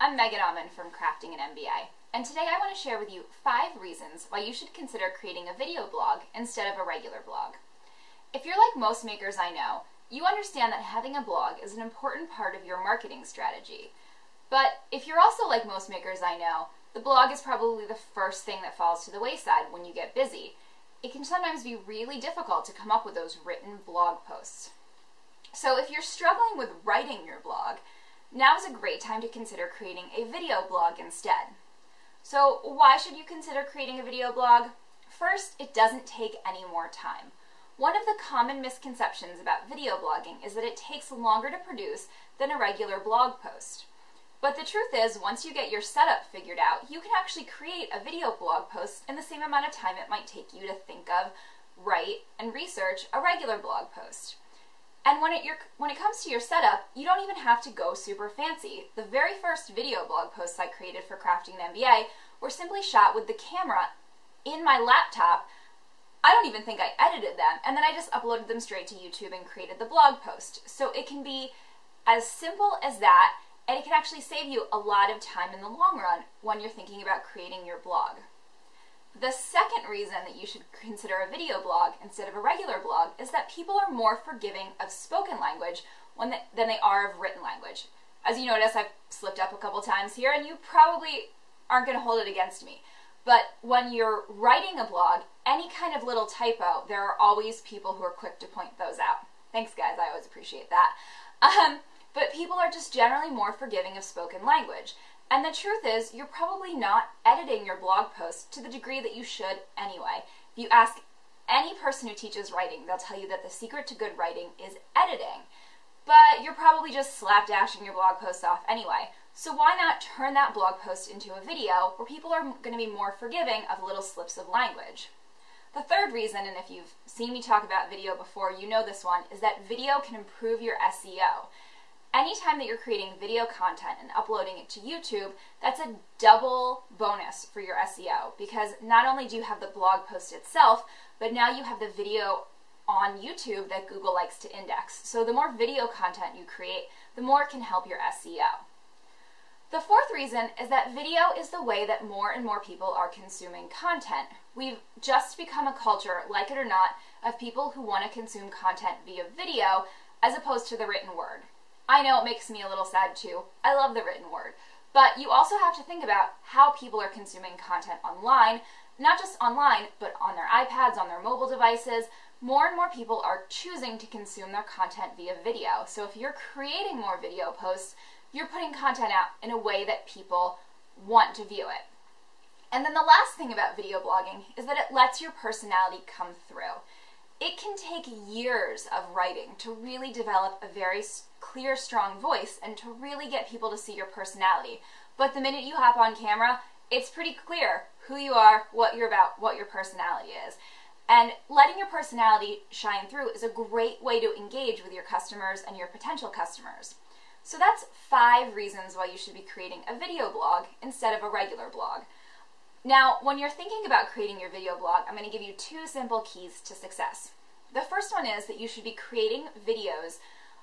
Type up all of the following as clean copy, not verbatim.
I'm Megan Auman from Crafting an MBA, and today I want to share with you 5 reasons why you should consider creating a video blog instead of a regular blog. If you're like most makers I know, you understand that having a blog is an important part of your marketing strategy. But if you're also like most makers I know, the blog is probably the first thing that falls to the wayside when you get busy. It can sometimes be really difficult to come up with those written blog posts. So if you're struggling with writing your blog, now is a great time to consider creating a video blog instead. So why should you consider creating a video blog? First, it doesn't take any more time. One of the common misconceptions about video blogging is that it takes longer to produce than a regular blog post. But the truth is, once you get your setup figured out, you can actually create a video blog post in the same amount of time it might take you to think of, write, and research a regular blog post. And when it comes to your setup, you don't even have to go super fancy. The very first video blog posts I created for Crafting an MBA were simply shot with the camera in my laptop. I don't even think I edited them, and then I just uploaded them straight to YouTube and created the blog post. So it can be as simple as that, and it can actually save you a lot of time in the long run when you're thinking about creating your blog. The second reason that you should consider a video blog instead of a regular blog is that people are more forgiving of spoken language than they are of written language. As you notice, I've slipped up a couple times here, and you probably aren't going to hold it against me. But when you're writing a blog, any kind of little typo, there are always people who are quick to point those out. Thanks, guys. I always appreciate that. But people are just generally more forgiving of spoken language. And the truth is, you're probably not editing your blog post to the degree that you should anyway. If you ask any person who teaches writing, they'll tell you that the secret to good writing is editing. But you're probably just slapdashing your blog posts off anyway. So why not turn that blog post into a video where people are going to be more forgiving of little slips of language? The third reason, and if you've seen me talk about video before, you know this one, is that video can improve your SEO. Anytime that you're creating video content and uploading it to YouTube, that's a double bonus for your SEO, because not only do you have the blog post itself, but now you have the video on YouTube that Google likes to index. So the more video content you create, the more it can help your SEO. The fourth reason is that video is the way that more and more people are consuming content. We've just become a culture, like it or not, of people who want to consume content via video as opposed to the written word. I know it makes me a little sad too. I love the written word. But you also have to think about how people are consuming content online, not just online, but on their iPads, on their mobile devices. More and more people are choosing to consume their content via video. So if you're creating more video posts, you're putting content out in a way that people want to view it. And then the last thing about video blogging is that it lets your personality come through. It can take years of writing to really develop a very clear, strong voice and to really get people to see your personality. But the minute you hop on camera, it's pretty clear who you are, what you're about, what your personality is. And letting your personality shine through is a great way to engage with your customers and your potential customers. So that's 5 reasons why you should be creating a video blog instead of a regular blog. Now, when you're thinking about creating your video blog, I'm going to give you 2 simple keys to success. The first one is that you should be creating videos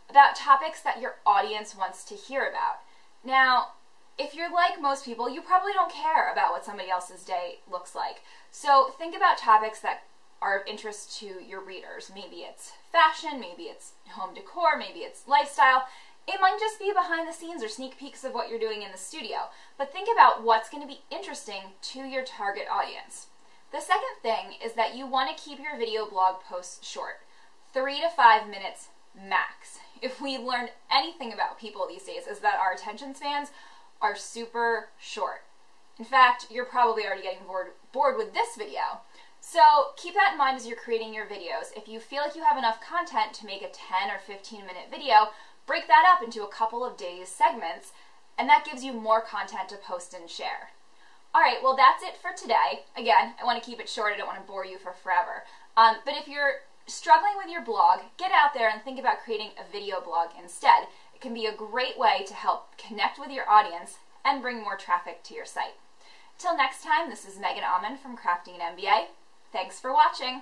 about topics that your audience wants to hear about. Now, if you're like most people, you probably don't care about what somebody else's day looks like. So think about topics that are of interest to your readers. Maybe it's fashion, maybe it's home decor, maybe it's lifestyle. It might just be behind the scenes or sneak peeks of what you're doing in the studio, but think about what's going to be interesting to your target audience. The second thing is that you want to keep your video blog posts short, 3 to 5 minutes max. If we learned anything about people these days, is that our attention spans are super short. In fact, you're probably already getting bored with this video. So keep that in mind as you're creating your videos. If you feel like you have enough content to make a 10 or 15-minute video, break that up into a couple of days segments, and that gives you more content to post and share. Alright, well that's it for today. Again, I want to keep it short, I don't want to bore you for forever. But if you're struggling with your blog, get out there and think about creating a video blog instead. It can be a great way to help connect with your audience and bring more traffic to your site. Till next time, this is Megan Auman from Crafting an MBA. Thanks for watching.